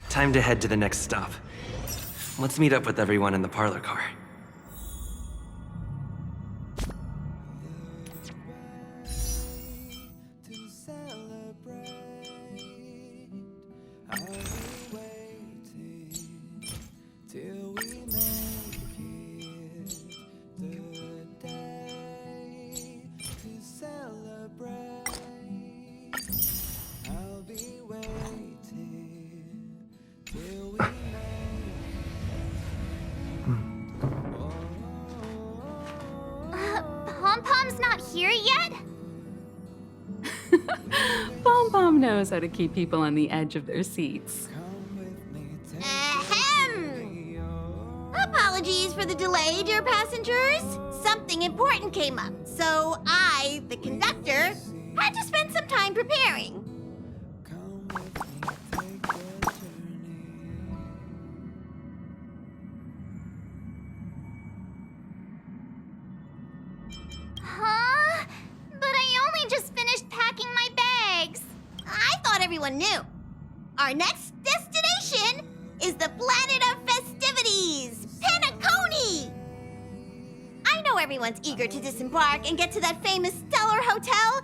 Time to head to the next stop. Let's meet up with everyone in the parlor car. Pom-Pom's not here yet? Pom-Pom knows how to keep people on the edge of their seats. Ahem! Apologies for the delay, dear passengers. Something important came up, so I, the conductor, had to spend some time preparing. Huh? But I only just finished packing my bags. I thought everyone knew. Our next destination is the planet of festivities, PENACONY! I know everyone's eager to disembark and get to that famous Stellar Hotel,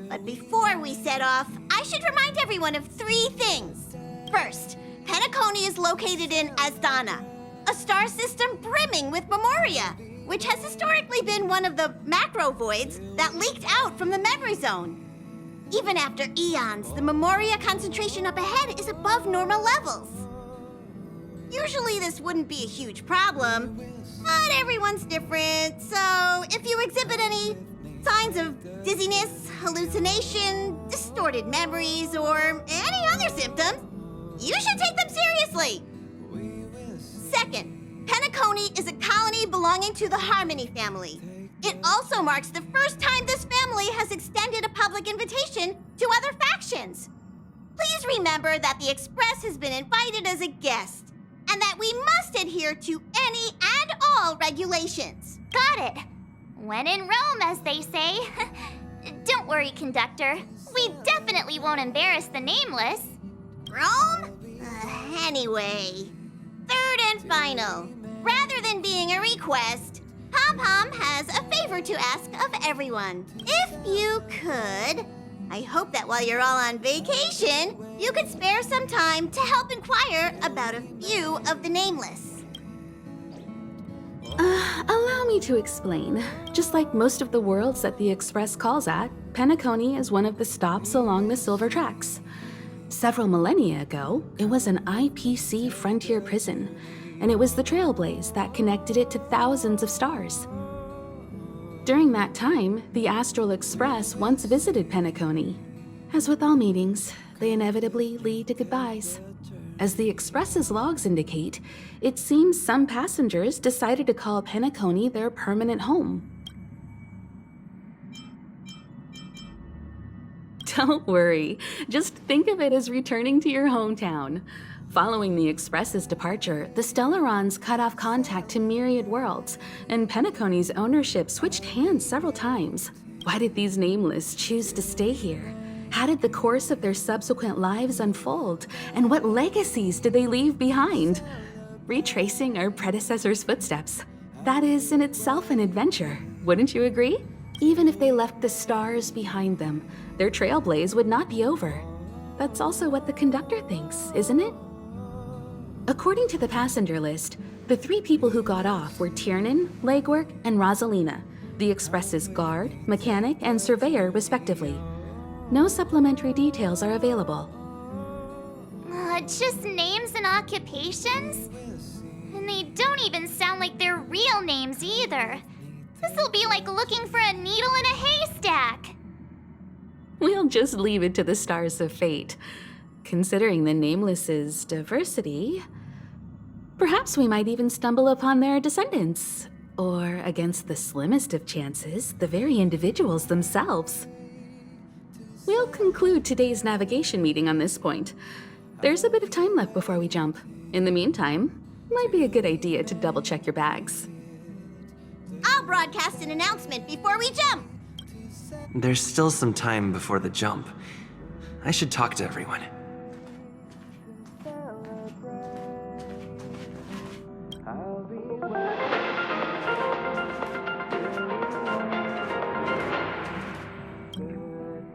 but before we set off, I should remind everyone of 3 things. First, PENACONY is located in Asdana, a star system brimming with memoria, which has historically been one of the macro voids that leaked out from the memory zone. Even after eons, the memoria concentration up ahead is above normal levels. Usually this wouldn't be a huge problem, but everyone's different, so if you exhibit any signs of dizziness, hallucination, distorted memories, or any other symptoms, you should take them seriously. Second, PENACONY is a colony belonging to the Harmony family. It also marks the first time this family has extended a public invitation to other factions. Please remember that the Express has been invited as a guest, and that we must adhere to any and all regulations. Got it. When in Rome, as they say. Don't worry, conductor. We definitely won't embarrass the nameless. Rome? Anyway. Third and final. Rather than being a request, Pom-Pom has a favor to ask of everyone. If you could, I hope that while you're all on vacation, you could spare some time to help inquire about a few of the nameless. Allow me to explain. Just like most of the worlds that the Express calls at, PENACONY is one of the stops along the Silver Tracks. Several millennia ago, it was an IPC frontier prison, and it was the trailblaze that connected it to thousands of stars. During that time, the Astral Express once visited PENACONY. As with all meetings, they inevitably lead to goodbyes. As the Express's logs indicate, it seems some passengers decided to call PENACONY their permanent home. Don't worry, just think of it as returning to your hometown. Following the Express's departure, the Stellarons cut off contact to myriad worlds, and PENACONY's ownership switched hands several times. Why did these nameless choose to stay here? How did the course of their subsequent lives unfold? And what legacies did they leave behind? Retracing our predecessors' footsteps. That is in itself an adventure, wouldn't you agree? Even if they left the stars behind them, their trailblaze would not be over. That's also what the conductor thinks, isn't it? According to the passenger list, the 3 people who got off were Tiernan, Legwork, and Rosalina, the Express's guard, mechanic, and surveyor, respectively. No supplementary details are available. Just names and occupations? And they don't even sound like their real names either. This'll be like looking for a needle in a haystack. We'll just leave it to the stars of fate. Considering the Nameless's diversity, Perhaps we might even stumble upon their descendants. Or, against the slimmest of chances, the very individuals themselves. We'll conclude today's navigation meeting on this point. There's a bit of time left before we jump. In the meantime, might be a good idea to double-check your bags. I'll broadcast an announcement before we jump. There's still some time before the jump. I should talk to everyone.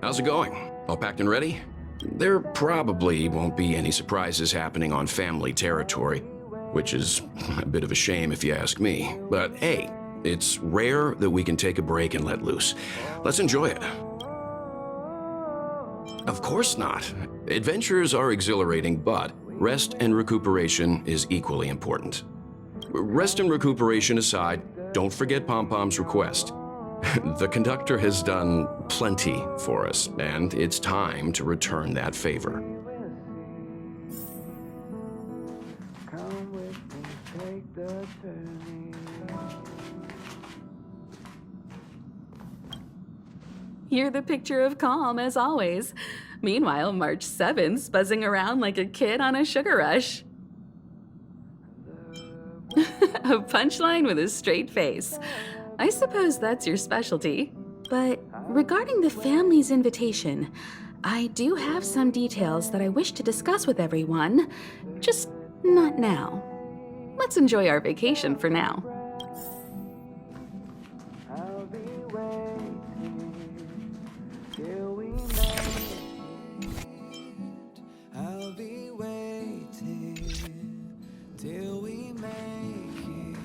How's it going? All packed and ready? There probably won't be any surprises happening on family territory, which is a bit of a shame if you ask me. But hey, it's rare that we can take a break and let loose. Let's enjoy it. Of course not. Adventures are exhilarating, but rest and recuperation is equally important. Rest and recuperation aside, don't forget Pom-Pom's request. The conductor has done plenty for us, and it's time to return that favor. You're the picture of calm, as always. Meanwhile, March 7th's buzzing around like a kid on a sugar rush. A punchline with a straight face. I suppose that's your specialty. But regarding the family's invitation, I do have some details that I wish to discuss with everyone, just not now. Let's enjoy our vacation for now. I'll be waiting till we make it.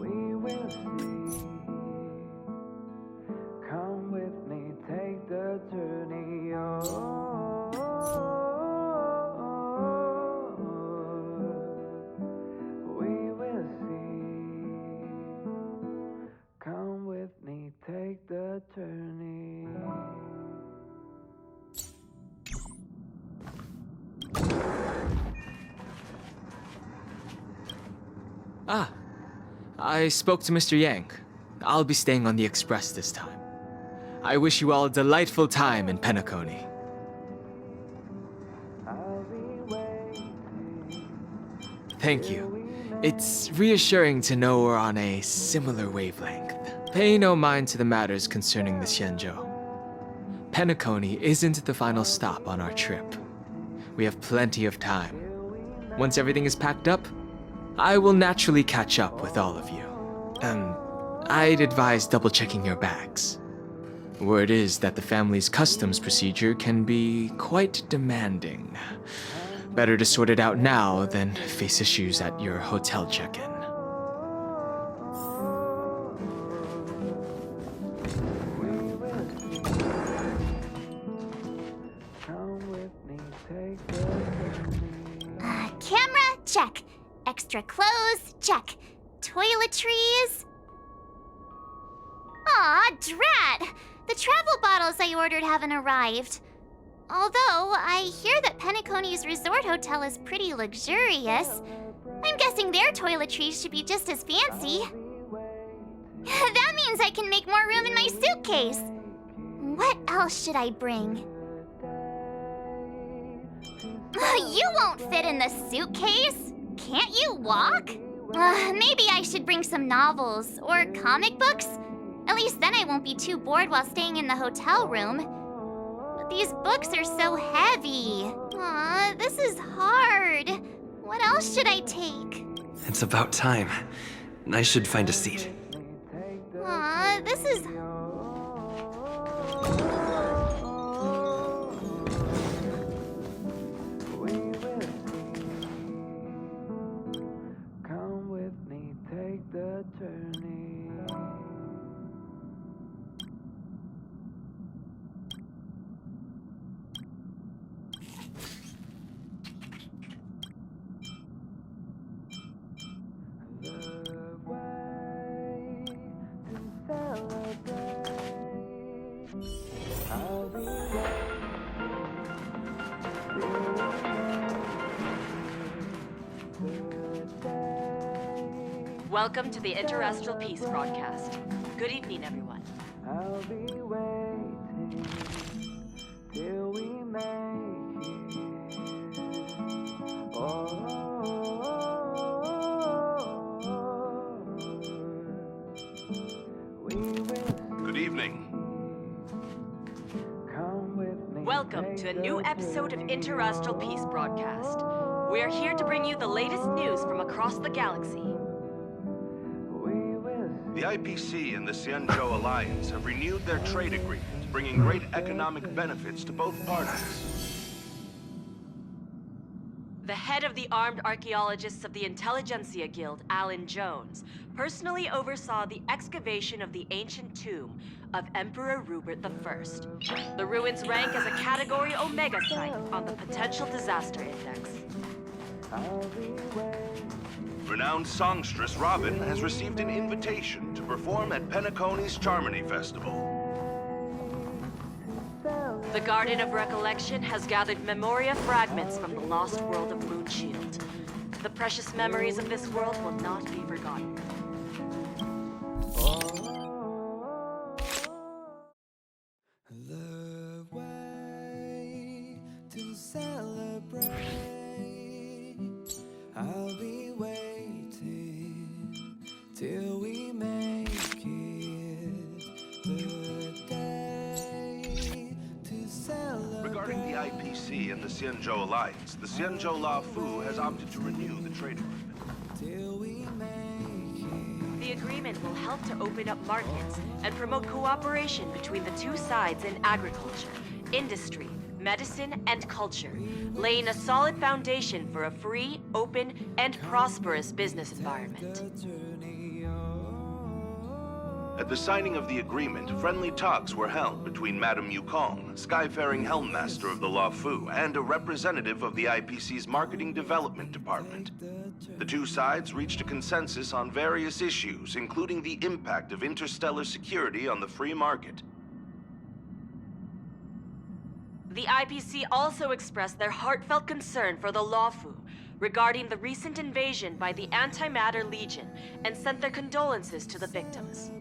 We will see. Come with me, take the journey. We will see. Come with me, take the journey. Ah, I spoke to Mr. Yang. I'll be staying on the express this time. I wish you all a delightful time in PENACONY. Thank you. It's reassuring to know we're on a similar wavelength. Pay no mind to the matters concerning the Xianzhou. PENACONY isn't the final stop on our trip. We have plenty of time. Once everything is packed up, I will naturally catch up with all of you. I'd advise double-checking your bags. Word is that the family's customs procedure can be quite demanding. Better to sort it out now than face issues at your hotel check-in. Camera, check. Extra clothes, check. Toiletries. Aw, drat! The travel bottles I ordered haven't arrived. Although, I hear that PENACONY's resort hotel is pretty luxurious. I'm guessing their toiletries should be just as fancy. That means I can make more room in my suitcase. What else should I bring? You won't fit in the suitcase. Can't you walk? Maybe I should bring some novels or comic books. At least then I won't be too bored while staying in the hotel room. But these books are so heavy. Aw, this is hard. What else should I take? It's about time. I should find a seat. Aw, this is... Come with me, take the journey. The way to celebrate Welcome to the Interastral Peace broadcast. Good evening, everyone. I'll be waiting till we make it. We will Good evening. come with me. Welcome to a new episode of Interastral Peace broadcast. We are here to bring you the latest news from across the galaxy. The IPC and the Xianzhou Alliance have renewed their trade agreement, bringing great economic benefits to both parties. The head of the Armed Archaeologists of the Intelligentsia Guild, Alan Jones, personally oversaw the excavation of the ancient tomb of Emperor Rupert I. The ruins rank as a Category Omega site on the Potential Disaster Index. Renowned songstress Robin has received an invitation to perform at PENACONY's Charmony Festival. The Garden of Recollection has gathered Memoria fragments from the lost world of Moonshield. The precious memories of this world will not be forgotten. The way to celebrate. I'll be waiting till we make it the day to celebrate. Regarding the IPC and the Xianzhou Alliance, the Xianzhou La Fu has opted to renew the trade agreement. Till we make it. The agreement will help to open up markets and promote cooperation between the two sides in agriculture, industry, medicine, and culture, laying a solid foundation for a free, open, and prosperous business environment. At the signing of the agreement, friendly talks were held between Madame Yukong, Skyfaring Helmmaster of the La Fu, and a representative of the IPC's Marketing Development Department. The two sides reached a consensus on various issues, including the impact of interstellar security on the free market. The IPC also expressed their heartfelt concern for the Lawfu regarding the recent invasion by the Antimatter Legion and sent their condolences to the victims.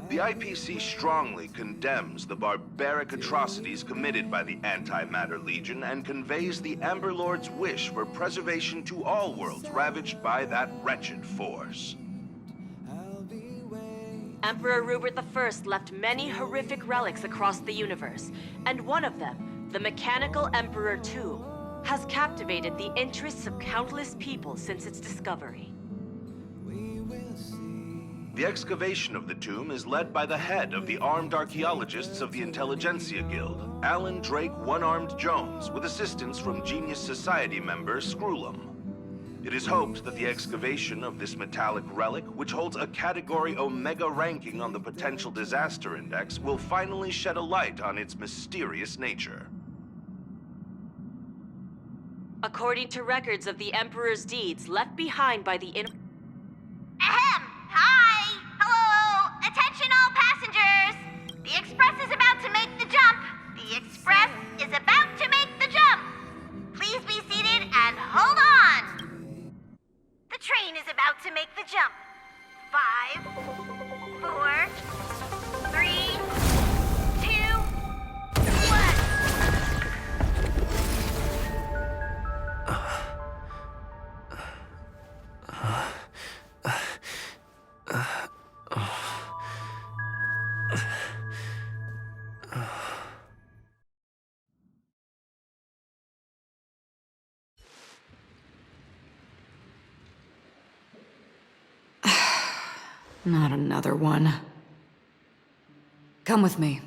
The IPC strongly condemns the barbaric atrocities committed by the Antimatter Legion and conveys the Amber Lord's wish for preservation to all worlds ravaged by that wretched force. Emperor Rupert I left many horrific relics across the universe, and one of them, the Mechanical Emperor Tomb, has captivated the interests of countless people since its discovery. The excavation of the tomb is led by the head of the Armed Archaeologists of the Intelligentsia Guild, Alan Drake One-Armed Jones, with assistance from Genius Society member Screwlum. It is hoped that the excavation of this metallic relic, which holds a Category Omega ranking on the Potential Disaster Index, will finally shed a light on its mysterious nature. According to records of the Emperor's deeds left behind by the Ahem! Hi! Hello! Attention all passengers! The Express is about to make the jump! The Express is about to make the jump! Please be seated and hold on! The train is about to make the jump. 5, 4, 3, 2, Not another one. Come with me.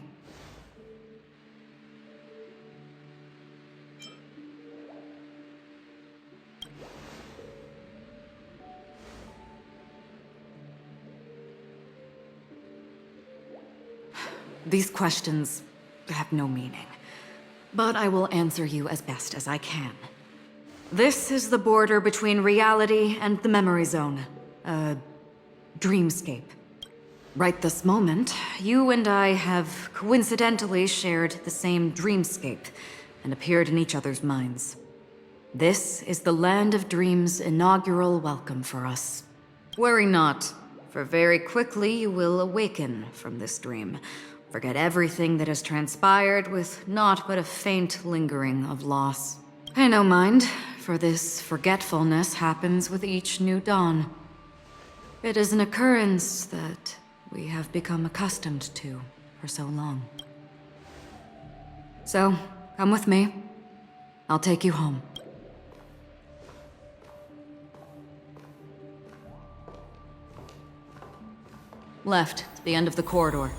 These questions have no meaning, but I will answer you as best as I can. This is the border between reality and the memory zone. Dreamscape. Right this moment, you and I have coincidentally shared the same dreamscape and appeared in each other's minds. This is the Land of Dreams' inaugural welcome for us. Worry not, for very quickly you will awaken from this dream. Forget everything that has transpired with naught but a faint lingering of loss. Pay no mind, for this forgetfulness happens with each new dawn. It is an occurrence that we have become accustomed to for so long. So, come with me. I'll take you home. Left, to the end of the corridor.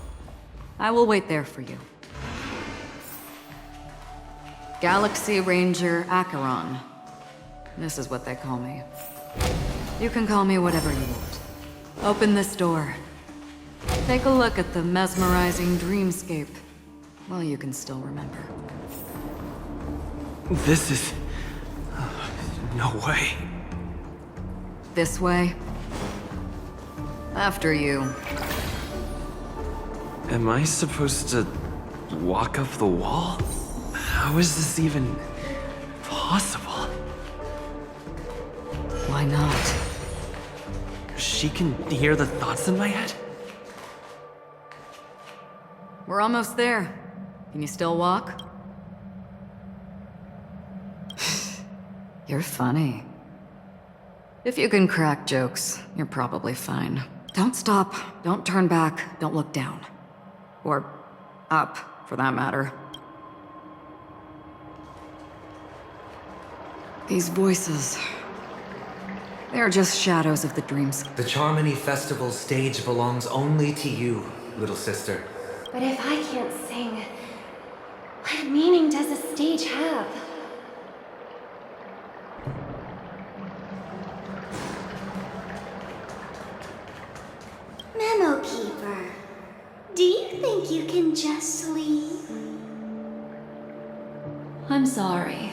I will wait there for you. Galaxy Ranger Acheron. This is what they call me. You can call me whatever you want. Open this door. Take a look at the mesmerizing dreamscape while you can still remember. This is... no way. This way. After you. Am I supposed to walk up the wall? How is this even possible? Why not? She can hear the thoughts in my head? We're almost there. Can you still walk? You're funny. If you can crack jokes, you're probably fine. Don't stop, don't turn back, don't look down. Or up, for that matter. These voices... they're just shadows of the dreams. The Charmony Festival stage belongs only to you, little sister. But if I can't sing, what meaning does a stage have? Memo Keeper, do you think you can just leave? I'm sorry.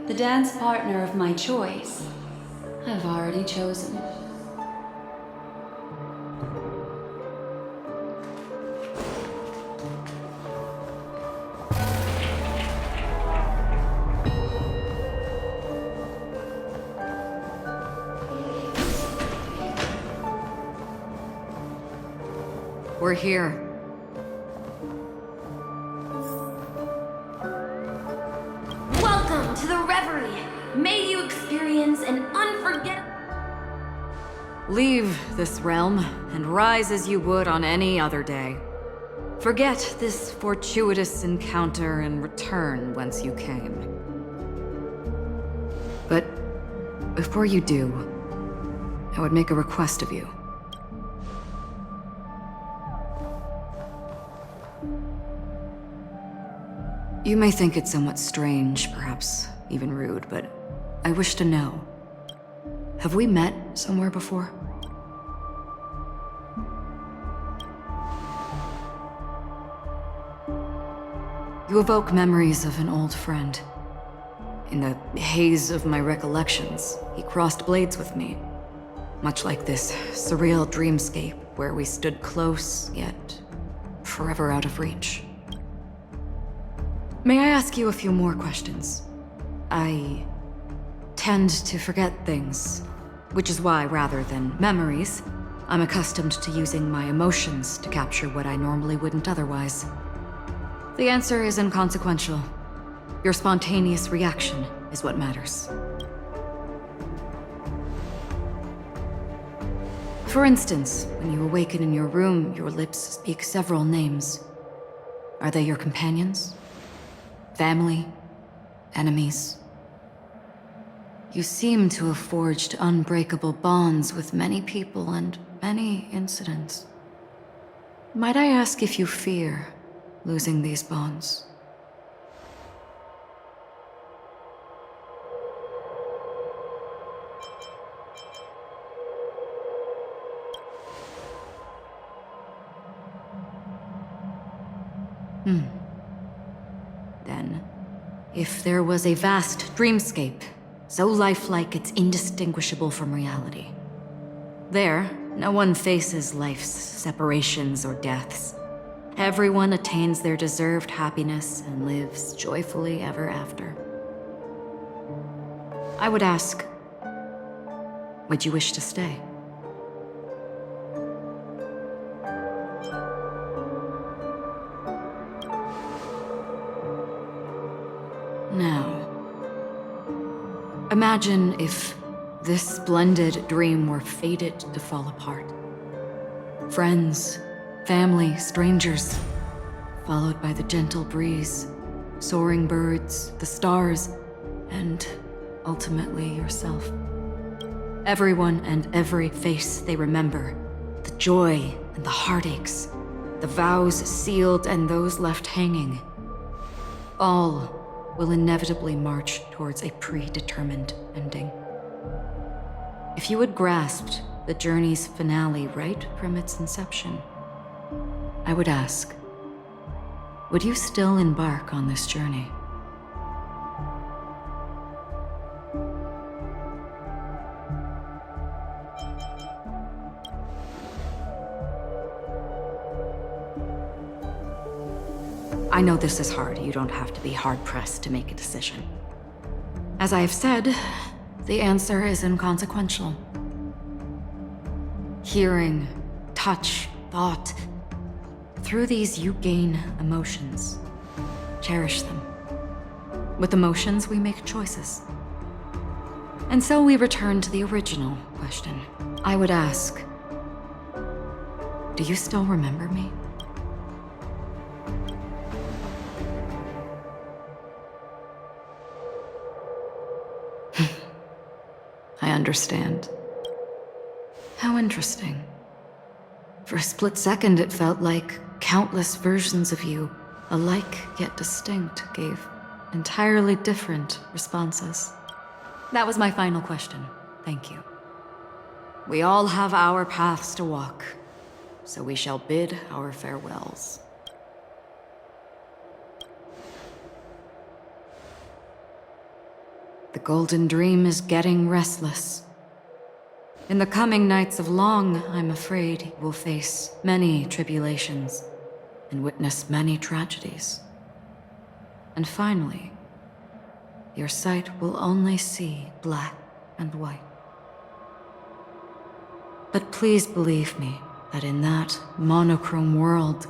The dance partner of my choice, I've already chosen. We're here. Welcome to the reverie. May you experience an unforgettable... Leave this realm and rise as you would on any other day. Forget this fortuitous encounter and return whence you came. But before you do, I would make a request of you. You may think it somewhat strange, perhaps even rude, but I wish to know. Have we met somewhere before? You evoke memories of an old friend. In the haze of my recollections, he crossed blades with me. Much like this surreal dreamscape where we stood close, yet forever out of reach. May I ask you a few more questions? I tend to forget things, which is why, rather than memories, I'm accustomed to using my emotions to capture what I normally wouldn't otherwise. The answer is inconsequential. Your spontaneous reaction is what matters. For instance, when you awaken in your room, your lips speak several names. Are they your companions? Family? Enemies? You seem to have forged unbreakable bonds with many people and many incidents. Might I ask if you fear losing these bonds? Then, if there was a vast dreamscape, so lifelike it's indistinguishable from reality. There, no one faces life's separations or deaths. Everyone attains their deserved happiness and lives joyfully ever after. I would ask, would you wish to stay? Now, imagine if this splendid dream were fated to fall apart. Friends, family, strangers, followed by the gentle breeze, soaring birds, the stars, and ultimately yourself. Everyone and every face they remember, the joy and the heartaches, the vows sealed and those left hanging, all will inevitably march towards a predetermined ending. If you had grasped the journey's finale right from its inception, I would ask, would you still embark on this journey? I know this is hard. You don't have to be hard-pressed to make a decision. As I have said, the answer is inconsequential. Hearing, touch, thought. Through these, you gain emotions. Cherish them. With emotions, we make choices. And so we return to the original question. I would ask, do you still remember me? I understand. How interesting. For a split second, it felt like countless versions of you, alike yet distinct, gave entirely different responses. That was my final question. Thank you. We all have our paths to walk, so we shall bid our farewells. The Golden Dream is getting restless. In the coming nights of Long, I'm afraid you will face many tribulations and witness many tragedies. And finally, your sight will only see black and white. But please believe me that in that monochrome world,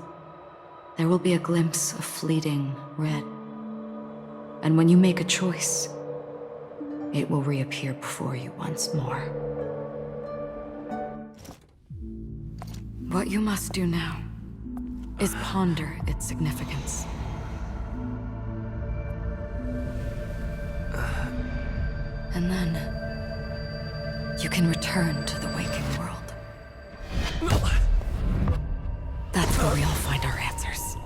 there will be a glimpse of fleeting red. And when you make a choice, it will reappear before you once more. What you must do now is ponder its significance. And then you can return to the waking world. That's where we all find our answers.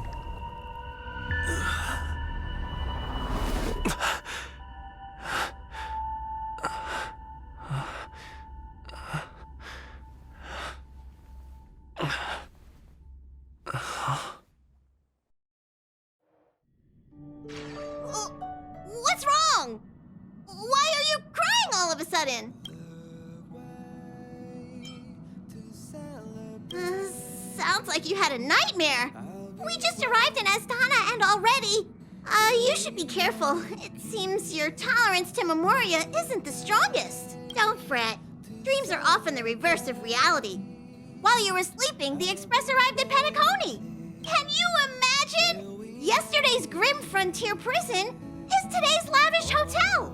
What's wrong? Why are you crying all of a sudden? Sounds like you had a nightmare. We just arrived in Astana and already... you should be careful. It seems your tolerance to Memoria isn't the strongest. Don't fret. Dreams are often the reverse of reality. While you were sleeping, the Express arrived at PENACONY. Can you imagine? Yesterday's grim frontier prison is today's lavish hotel.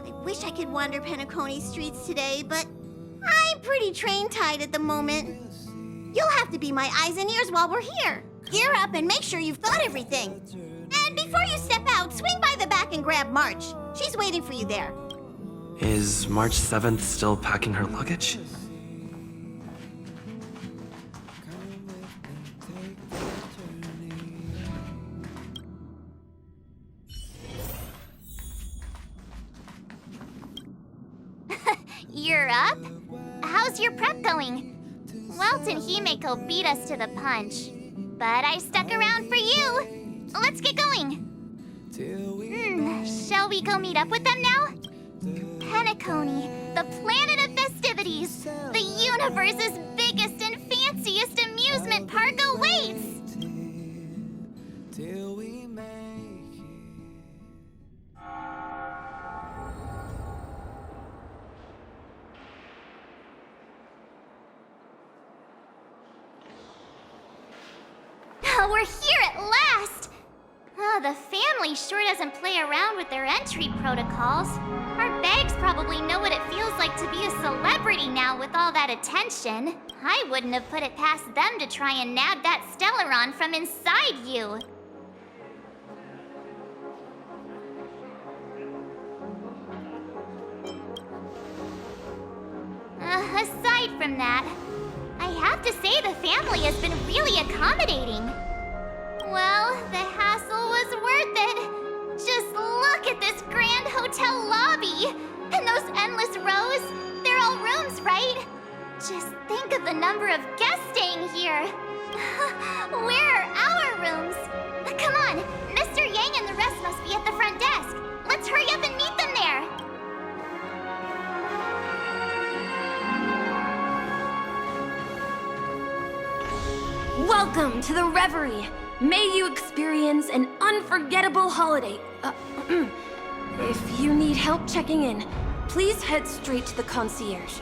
I wish I could wander PENACONY streets today, but I'm pretty train-tied at the moment. You'll have to be my eyes and ears while we're here. Gear up and make sure you've thought everything. And before you step out, swing by the back and grab March. She's waiting for you there. Is March 7th still packing her luggage? You're up? How's your prep going? Welt and Himeko beat us to the punch. But I stuck around for you. Let's get going. Shall we go meet up with them now? PENACONY, the planet of festivities. The universe's biggest and fanciest amusement park awaits. We're here at last! Oh, the family sure doesn't play around with their entry protocols. Our bags probably know what it feels like to be a celebrity now with all that attention. I wouldn't have put it past them to try and nab that Stellaron from inside you. Aside from that, I have to say the family has been really accommodating. Well, the hassle was worth it. Just look at this grand hotel lobby. And those endless rows. They're all rooms, right? Just think of the number of guests staying here. Where are our rooms? Come on, Mr. Yang and the rest must be at the front desk. Let's hurry up and meet them there. Welcome to the Reverie. May you experience an unforgettable holiday. If you need help checking in, please head straight to the concierge.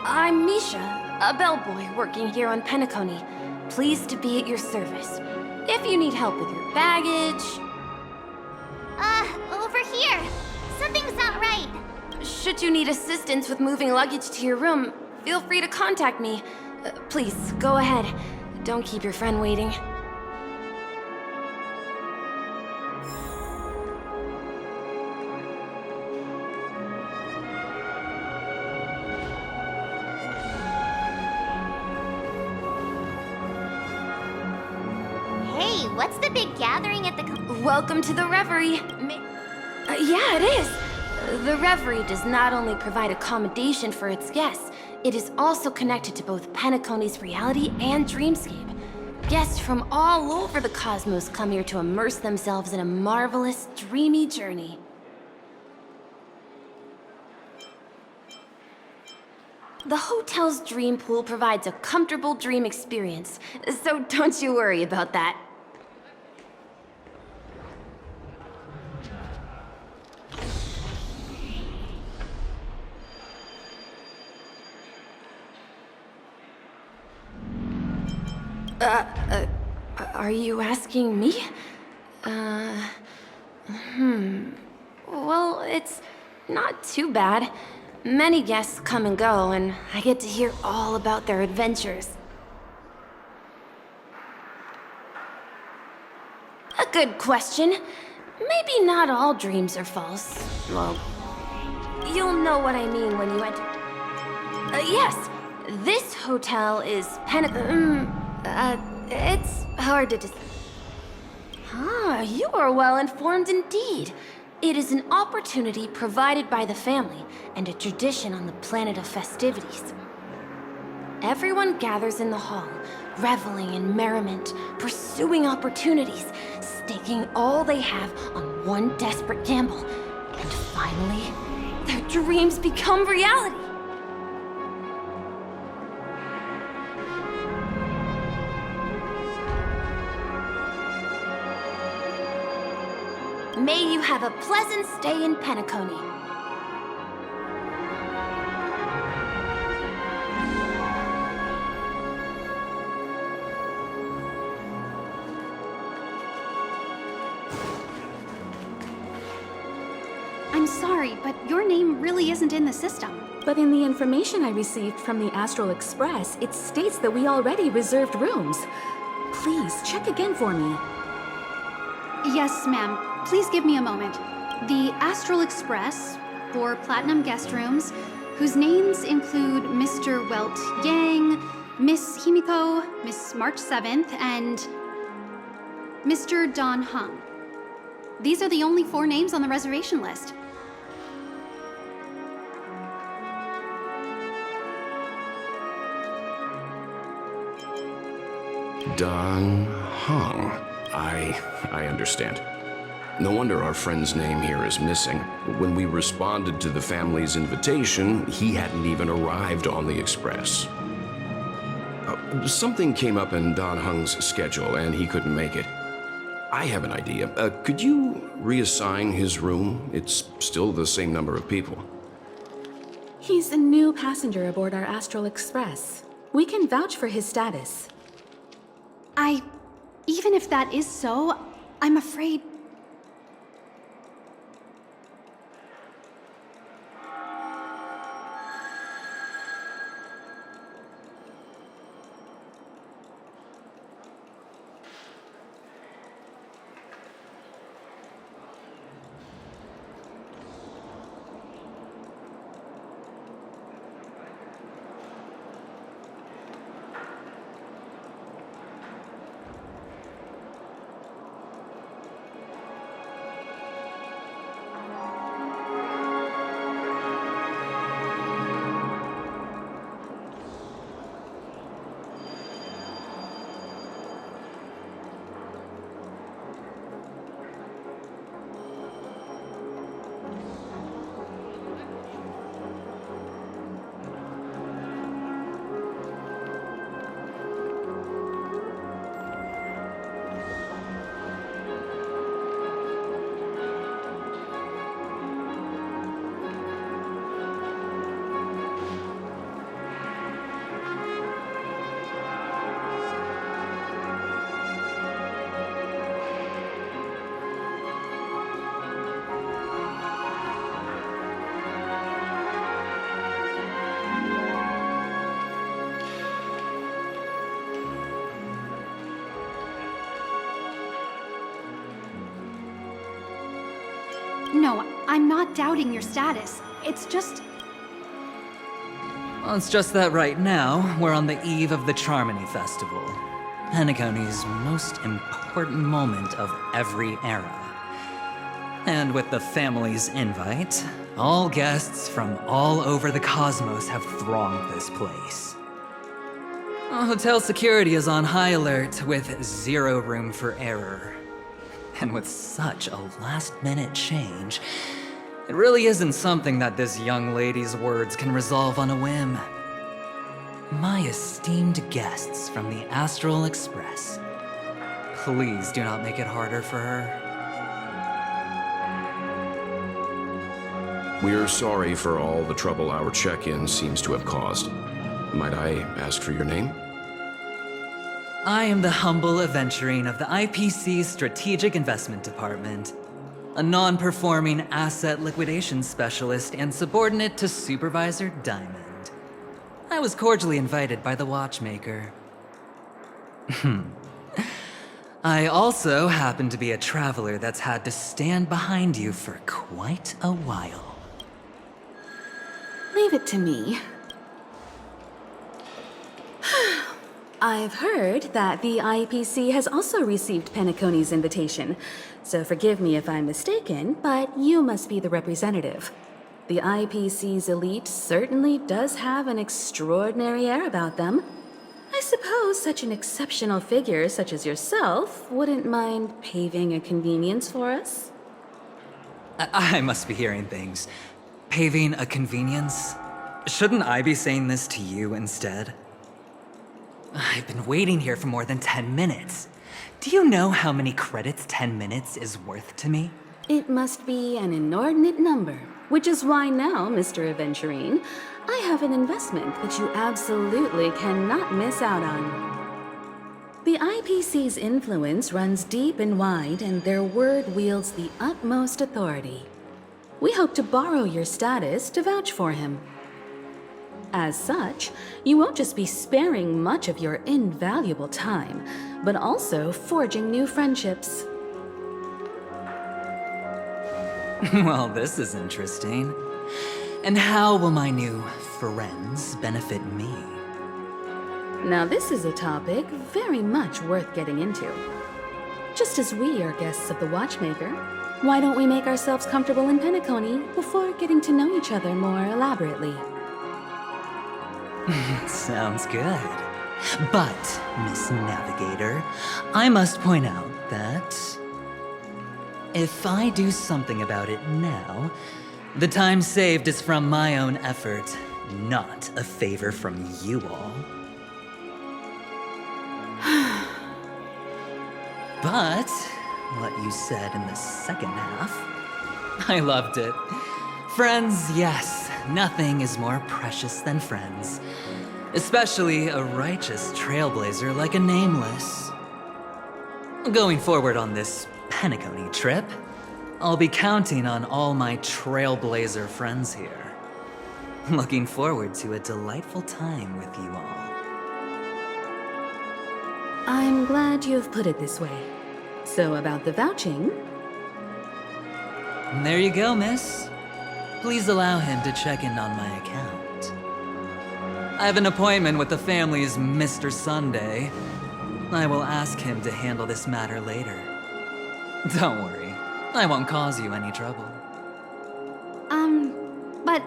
I'm Misha, a bellboy working here on PENACONY. Pleased to be at your service. If you need help with your baggage... Over here. Something's not right. Should you need assistance with moving luggage to your room, feel free to contact me. Please, go ahead. Don't keep your friend waiting. Hey, what's the big gathering at the... Welcome to the Reverie. Yeah, it is. The Reverie does not only provide accommodation for its guests, it is also connected to both PENACONY's reality and dreamscape. Guests from all over the cosmos come here to immerse themselves in a marvelous, dreamy journey. The hotel's dream pool provides a comfortable dream experience, so don't you worry about that. Are you asking me? Well, it's not too bad. Many guests come and go, and I get to hear all about their adventures. A good question. Maybe not all dreams are false. Well, you'll know what I mean when you enter. Yes, this hotel is it's hard to you are well informed indeed. It is an opportunity provided by the family and a tradition on the planet of festivities. Everyone gathers in the hall, reveling in merriment, pursuing opportunities, staking all they have on one desperate gamble. And finally, their dreams become reality. May you have a pleasant stay in PENACONY. I'm sorry, but your name really isn't in the system. But in the information I received from the Astral Express, it states that we already reserved rooms. Please, check again for me. Yes, ma'am. Please give me a moment. The Astral Express, for Platinum guest rooms, whose names include Mr. Welt Yang, Miss Himiko, Miss March 7th, and Mr. Don Hung. These are the only 4 names on the reservation list. Don Hung. I understand. No wonder our friend's name here is missing. When we responded to the family's invitation, he hadn't even arrived on the express. Something came up in Don Hung's schedule, and he couldn't make it. I have an idea. Could you reassign his room? It's still the same number of people. He's a new passenger aboard our Astral Express. We can vouch for his status. Even if that is so, I'm afraid. No, I'm not doubting your status. It's just... Well, it's just that right now, we're on the eve of the Charmony Festival. PENACONY's most important moment of every era. And with the family's invite, all guests from all over the cosmos have thronged this place. Hotel security is on high alert with zero room for error. And with such a last-minute change, it really isn't something that this young lady's words can resolve on a whim. My esteemed guests from the Astral Express, please do not make it harder for her. We're sorry for all the trouble our check-in seems to have caused. Might I ask for your name? I am the humble aventurine of the IPC's Strategic Investment Department, a non-performing asset liquidation specialist and subordinate to Supervisor Diamond. I was cordially invited by the watchmaker. I also happen to be a traveler that's had to stand behind you for quite a while. Leave it to me. I've heard that the IPC has also received PENACONY's invitation, so forgive me if I'm mistaken, but you must be the representative. The IPC's elite certainly does have an extraordinary air about them. I suppose such an exceptional figure such as yourself wouldn't mind paving a convenience for us? I must be hearing things. Paving a convenience? Shouldn't I be saying this to you instead? I've been waiting here for more than 10 minutes. Do you know how many credits 10 minutes is worth to me? It must be an inordinate number, which is why now, Mr. Aventurine, I have an investment that you absolutely cannot miss out on. The IPC's influence runs deep and wide, and their word wields the utmost authority. We hope to borrow your status to vouch for him. As such, you won't just be sparing much of your invaluable time, but also forging new friendships. Well, this is interesting. And how will my new friends benefit me? Now this is a topic very much worth getting into. Just as we are guests of the Watchmaker, why don't we make ourselves comfortable in PENACONY before getting to know each other more elaborately? Sounds good. But, Miss Navigator, I must point out that if I do something about it now, the time saved is from my own effort, not a favor from you all. But what you said in the second half, I loved it. Friends, yes, nothing is more precious than friends. Especially a righteous trailblazer like a Nameless. Going forward on this PENACONY trip, I'll be counting on all my trailblazer friends here. Looking forward to a delightful time with you all. I'm glad you have put it this way. So about the vouching... There you go, miss. Please allow him to check in on my account. I have an appointment with the family's Mr. Sunday. I will ask him to handle this matter later. Don't worry, I won't cause you any trouble. But...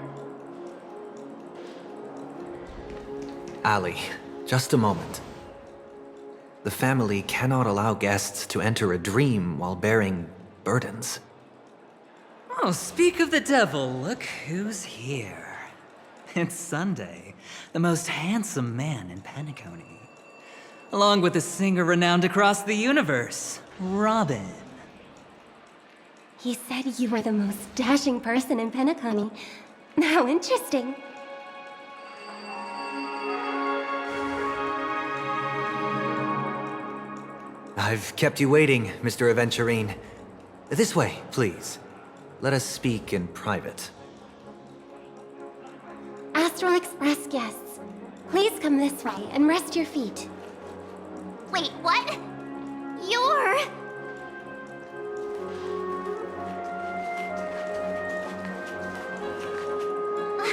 Ali, just a moment. The family cannot allow guests to enter a dream while bearing burdens. Oh, speak of the devil, look who's here. It's Sunday, the most handsome man in PENACONY. Along with a singer renowned across the universe, Robin. He said you were the most dashing person in PENACONY. How interesting. I've kept you waiting, Mr. Aventurine. This way, please. Let us speak in private. Astral Express guests, please come this way and rest your feet. Wait, what? You're...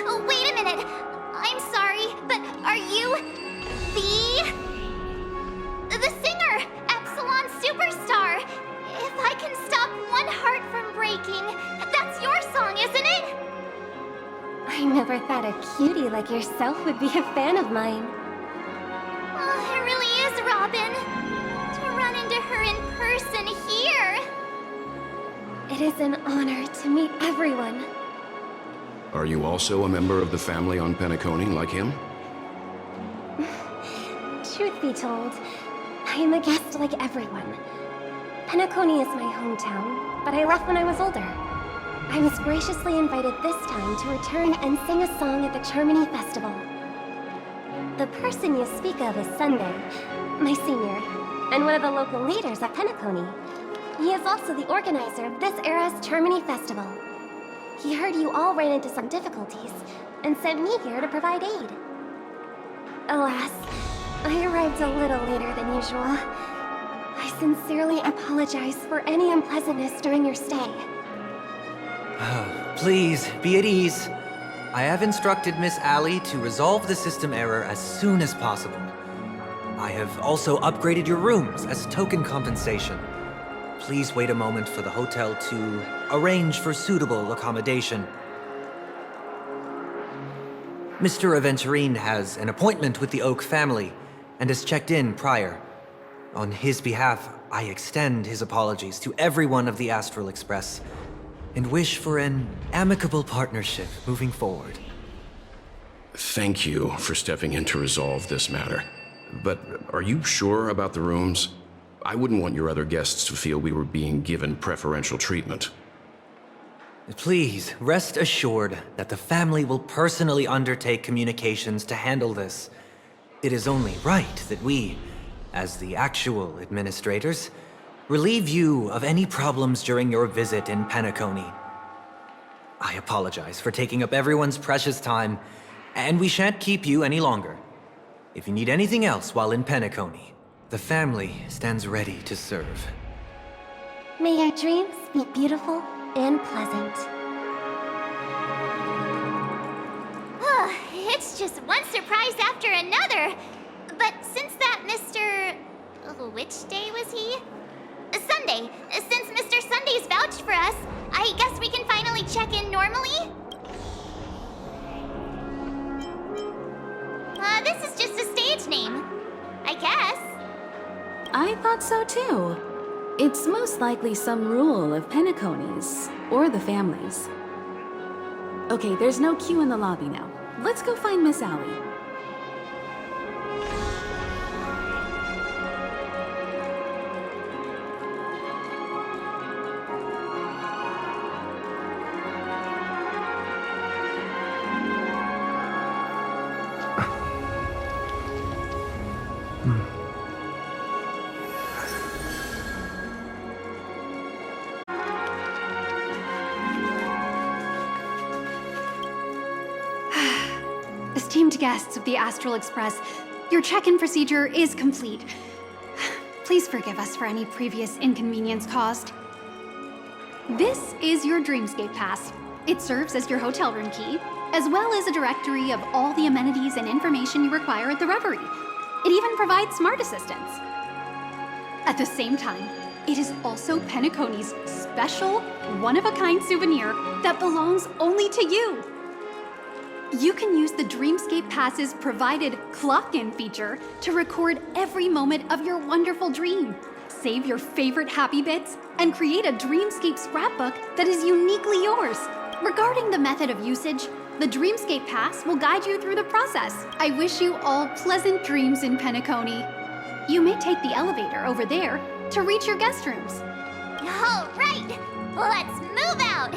Oh, wait a minute. I'm sorry, but are you... the singer, Epsilon Superstar? If I can stop one heart from breaking, that's your song, isn't it? I never thought a cutie like yourself would be a fan of mine. Oh, it really is, Robin. To run into her in person here. It is an honor to meet everyone. Are you also a member of the family on PENACONY like him? Truth be told, I am a guest like everyone. PENACONY is my hometown, but I left when I was older. I was graciously invited this time to return and sing a song at the Charmony Festival. The person you speak of is Sunday, my senior, and one of the local leaders at PENACONY. He is also the organizer of this era's Charmony Festival. He heard you all ran into some difficulties, and sent me here to provide aid. Alas, I arrived a little later than usual. I sincerely apologize for any unpleasantness during your stay. Please, be at ease. I have instructed Miss Ali to resolve the system error as soon as possible. I have also upgraded your rooms as token compensation. Please wait a moment for the hotel to arrange for suitable accommodation. Mr. Aventurine has an appointment with the Oak family and has checked in prior. On his behalf, I extend his apologies to everyone of the Astral Express and wish for an amicable partnership moving forward. Thank you for stepping in to resolve this matter. But are you sure about the rooms? I wouldn't want your other guests to feel we were being given preferential treatment. Please, rest assured that the family will personally undertake communications to handle this. It is only right that we, as the actual administrators, relieve you of any problems during your visit in PENACONY. I apologize for taking up everyone's precious time, and we shan't keep you any longer. If you need anything else while in PENACONY, the family stands ready to serve. May your dreams be beautiful and pleasant. It's just one surprise after another. But since that Mr... which day was he? Sunday. Since Mr. Sunday's vouched for us, I guess we can finally check in normally? This is just a stage name. I guess. I thought so too. It's most likely some rule of PENACONY's, or the family's. Okay, there's no queue in the lobby now. Let's go find Miss Ali. Esteemed guests of the Astral Express, your check-in procedure is complete. Please forgive us for any previous inconvenience caused. This is your Dreamscape Pass. It serves as your hotel room key, as well as a directory of all the amenities and information you require at the Reverie. It even provides smart assistants. At the same time, it is also PENACONY's special, one-of-a-kind souvenir that belongs only to you. You can use the Dreamscape Pass's provided clock-in feature to record every moment of your wonderful dream, save your favorite happy bits, and create a Dreamscape scrapbook that is uniquely yours. Regarding the method of usage, the Dreamscape Pass will guide you through the process. I wish you all pleasant dreams in PENACONY. You may take the elevator over there to reach your guest rooms. All right, let's move out.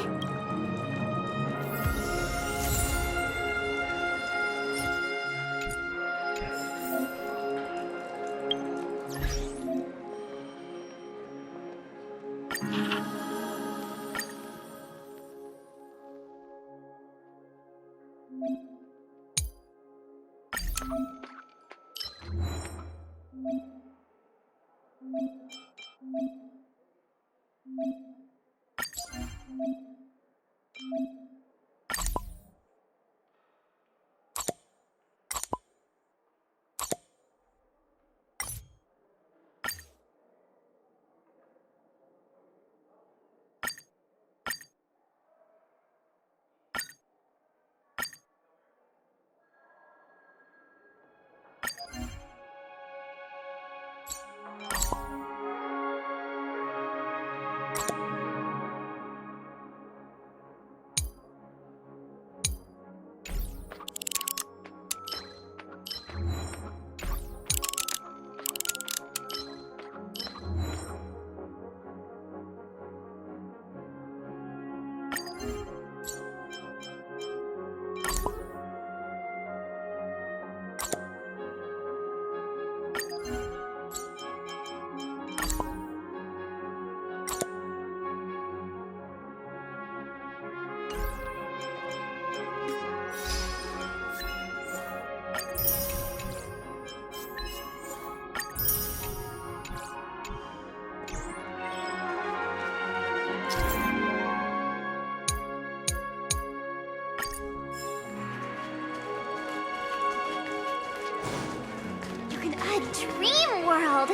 Dream World!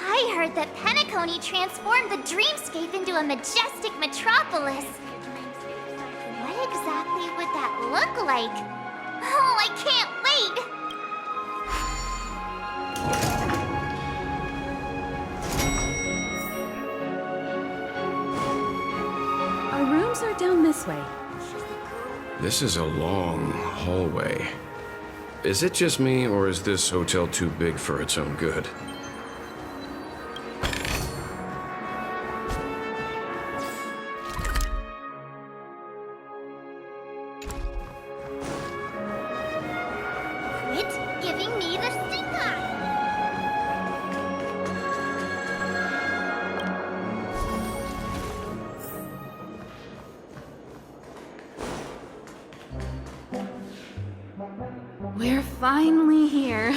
I heard that PENACONY transformed the dreamscape into a majestic metropolis. What exactly would that look like? Oh, I can't wait! Our rooms are down this way. This is a long hallway. Is it just me, or is this hotel too big for its own good? Quit giving me the stink eye! We're finally here.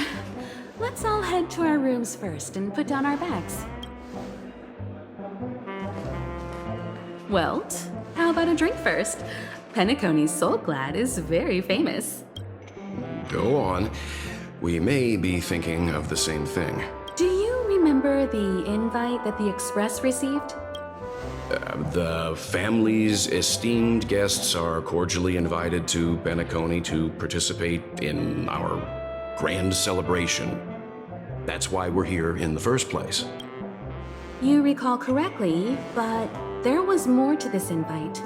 Let's all head to our rooms first and put down our bags. Well, how about a drink first? PENACONY's Soul Glad is very famous. Go on. We may be thinking of the same thing. Do you remember the invite that the Express received? The family's esteemed guests are cordially invited to PENACONY to participate in our grand celebration. That's why we're here in the first place. You recall correctly, but there was more to this invite.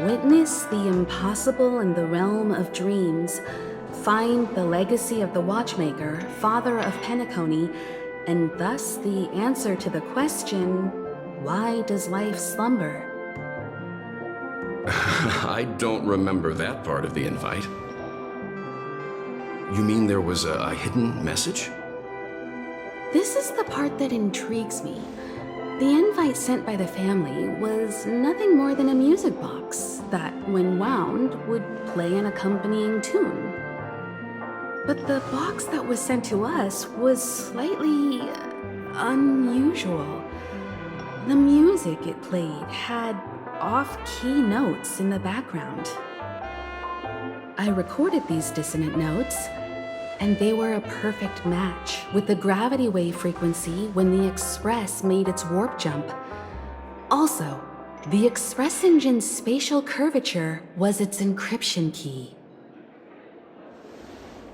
Witness the impossible in the realm of dreams. Find the legacy of the Watchmaker, father of PENACONY, and thus the answer to the question, why does life slumber? I don't remember that part of the invite. You mean there was a hidden message? This is the part that intrigues me. The invite sent by the family was nothing more than a music box that, when wound, would play an accompanying tune. But the box that was sent to us was slightly unusual. The music it played had off-key notes in the background. I recorded these dissonant notes, and they were a perfect match with the gravity wave frequency when the Express made its warp jump. Also, the Express engine's spatial curvature was its encryption key.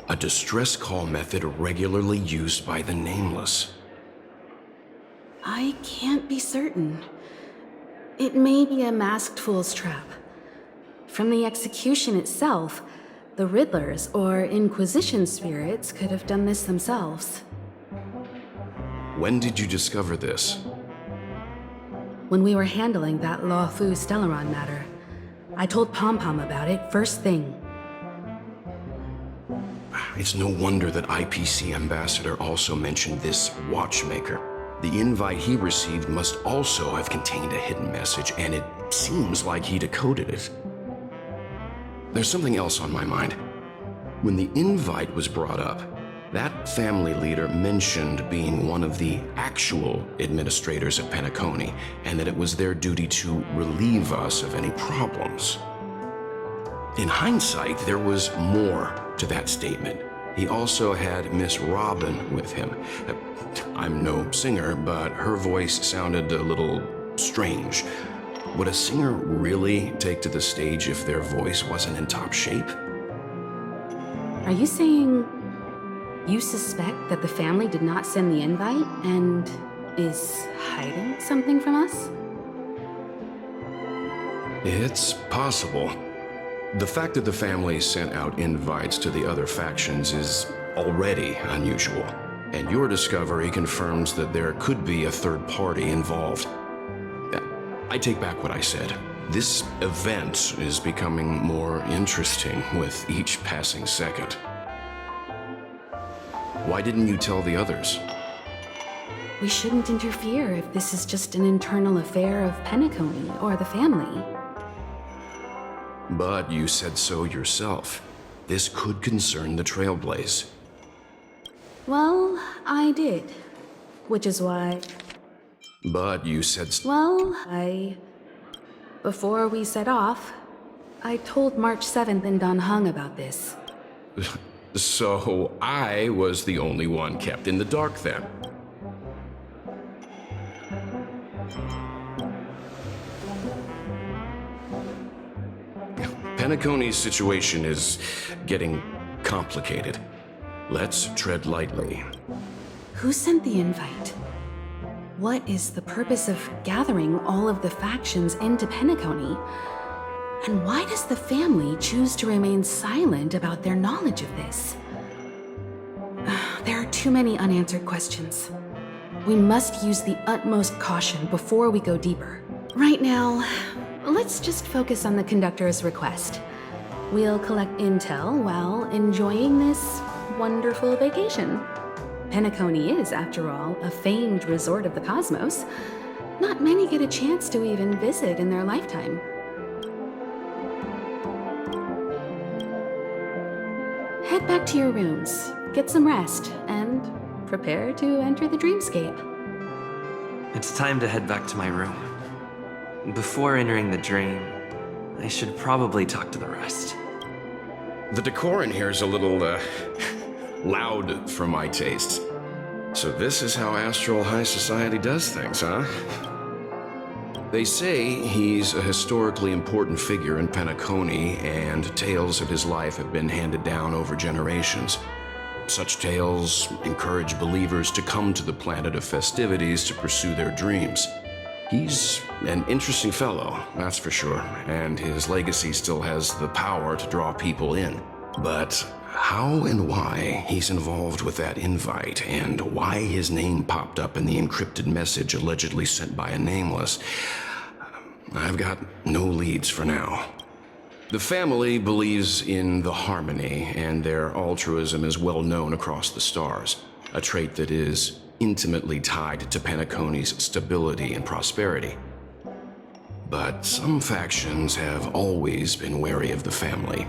A distress call method regularly used by the Nameless. I can't be certain. It may be a masked fool's trap. From the execution itself, the Riddlers or Inquisition spirits could have done this themselves. When did you discover this? When we were handling that Lawfu Stellaron matter, I told Pom Pom about it first thing. It's no wonder that IPC Ambassador also mentioned this watchmaker. The invite he received must also have contained a hidden message, and it seems like he decoded it. There's something else on my mind. When the invite was brought up, that family leader mentioned being one of the actual administrators of PENACONY, and that it was their duty to relieve us of any problems. In hindsight, there was more to that statement. He also had Miss Robin with him. I'm no singer, but her voice sounded a little strange. Would a singer really take to the stage if their voice wasn't in top shape? Are you saying you suspect that the family did not send the invite and is hiding something from us? It's possible. The fact that the family sent out invites to the other factions is already unusual, and your discovery confirms that there could be a third party involved. I take back what I said. This event is becoming more interesting with each passing second. Why didn't you tell the others? We shouldn't interfere if this is just an internal affair of PENACONY or the family. But you said so yourself. This could concern the Trailblaze. Well, I did. Which is why... But you said... Before we set off, I told March 7th in Dan Heng about this. So I was the only one kept in the dark then. PENACONY's situation is getting complicated. Let's tread lightly. Who sent the invite? What is the purpose of gathering all of the factions into PENACONY? And why does the family choose to remain silent about their knowledge of this? There are too many unanswered questions. We must use the utmost caution before we go deeper. Right now, let's just focus on the conductor's request. We'll collect intel while enjoying this wonderful vacation. PENACONY is, after all, a famed resort of the cosmos. Not many get a chance to even visit in their lifetime. Head back to your rooms, get some rest, and prepare to enter the dreamscape. It's time to head back to my room. Before entering the dream, I should probably talk to the rest. The decor in here is a little, loud for my taste. So this is how Astral High Society does things, huh? They say he's a historically important figure in PENACONY, and tales of his life have been handed down over generations. Such tales encourage believers to come to the planet of festivities to pursue their dreams. He's an interesting fellow, that's for sure, and his legacy still has the power to draw people in. But how and why he's involved with that invite, and why his name popped up in the encrypted message allegedly sent by a Nameless, I've got no leads for now. The family believes in the harmony, and their altruism is well known across the stars, a trait that is intimately tied to Penacony's stability and prosperity. But some factions have always been wary of the family,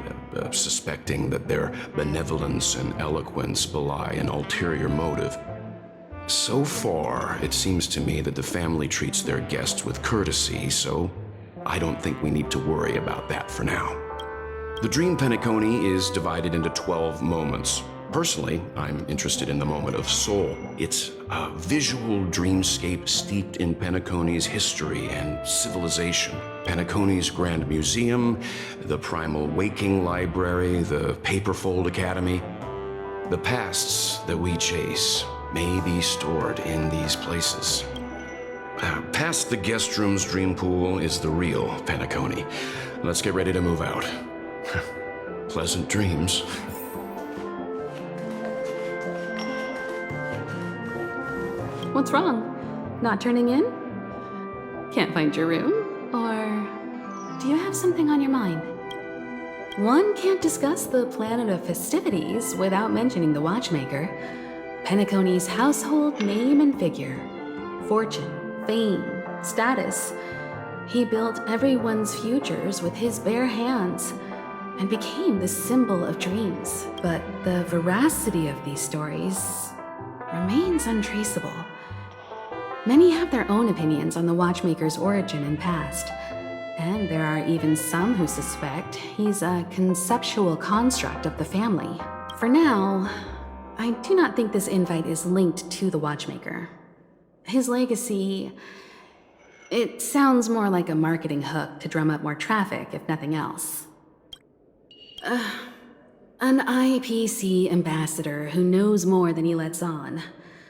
suspecting that their benevolence and eloquence belie an ulterior motive. So far, it seems to me that the family treats their guests with courtesy, so I don't think we need to worry about that for now. The Dream Penacony is divided into 12 moments. Personally, I'm interested in the moment of soul. It's a visual dreamscape steeped in Penacony's history and civilization. Penacony's Grand Museum, the Primal Waking Library, the Paperfold Academy. The pasts that we chase may be stored in these places. Past the guest room's dream pool is the real Penacony. Let's get ready to move out. Pleasant dreams. What's wrong? Not turning in? Can't find your room? Or do you have something on your mind? One can't discuss the planet of festivities without mentioning the watchmaker. Penacony's household name and figure. Fortune, fame, status. He built everyone's futures with his bare hands and became the symbol of dreams. But the veracity of these stories remains untraceable. Many have their own opinions on the watchmaker's origin and past, and there are even some who suspect he's a conceptual construct of the family. For now, I do not think this invite is linked to the watchmaker. His legacy, it sounds more like a marketing hook to drum up more traffic, if nothing else. An IPC ambassador who knows more than he lets on.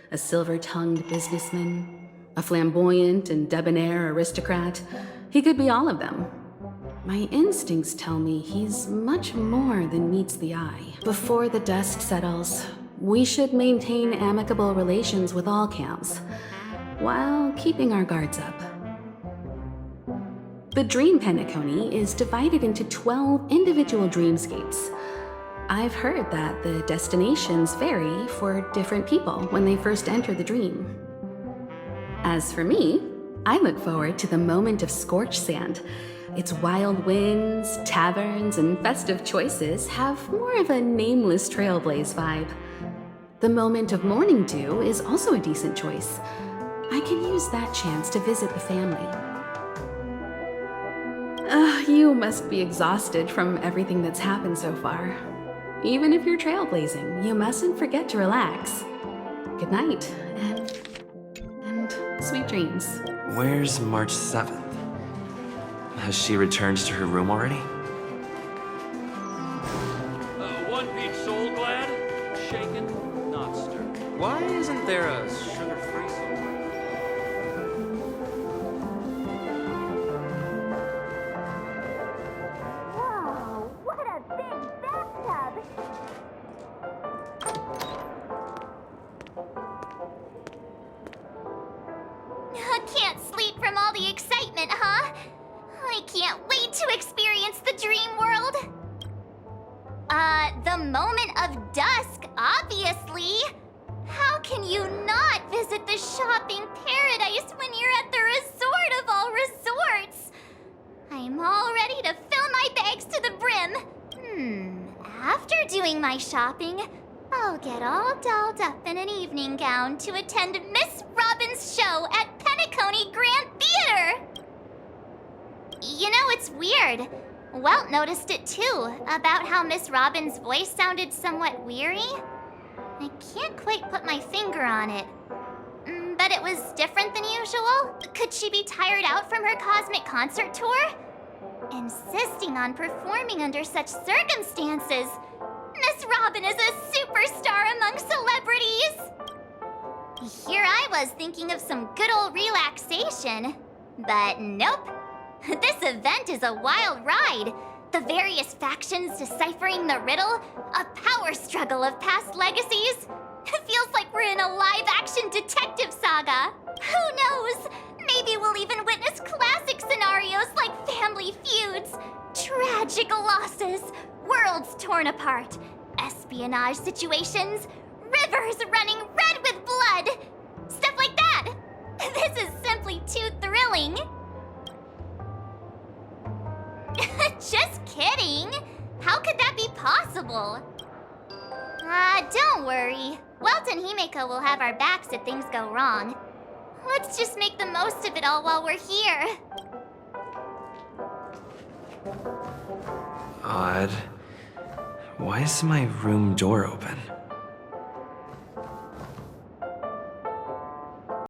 A silver-tongued businessman. A flamboyant and debonair aristocrat. He could be all of them. My instincts tell me he's much more than meets the eye. Before the dust settles, we should maintain amicable relations with all camps, while keeping our guards up. The Dream Penacony is divided into 12 individual dreamscapes. I've heard that the destinations vary for different people when they first enter the dream. As for me, I look forward to the moment of scorched sand. Its wild winds, taverns, and festive choices have more of a nameless trailblaze vibe. The moment of morning dew is also a decent choice. I can use that chance to visit the family. You must be exhausted from everything that's happened so far. Even if you're trailblazing, you mustn't forget to relax. Good night, and sweet dreams. Where's March 7th? Has she returned to her room already? One peach soul glad, shaken, not stirred. Why isn't there a sugar-free soul? Whoa, what a big bathtub! I can't sleep from all the excitement, huh? I can't wait to experience the dream world. The moment of dusk, obviously. How can you not visit the shopping paradise when you're at the resort of all resorts? I'm all ready to fill my bags to the brim. After doing my shopping, I'll get all dolled up in an evening gown to attend Miss Robin's show at Penacony Grand Theater. You know, it's weird. Welt noticed it too, about how Miss Robin's voice sounded somewhat weary. I can't quite put my finger on it. But it was different than usual. Could she be tired out from her cosmic concert tour? Insisting on performing under such circumstances. Miss Robin is a superstar among celebrities. Here I was thinking of some good old relaxation. But nope. This event is a wild ride. The various factions deciphering the riddle, a power struggle of past legacies. It feels like we're in a live-action detective saga. Who knows? Maybe we'll even witness classic scenarios like family feuds, tragic losses, worlds torn apart, espionage situations, rivers running red with blood. This is simply too thrilling. Just kidding. How could that be possible? Don't worry. Welt and Himeko will have our backs if things go wrong. Let's just make the most of it all while we're here. Odd. Why is my room door open?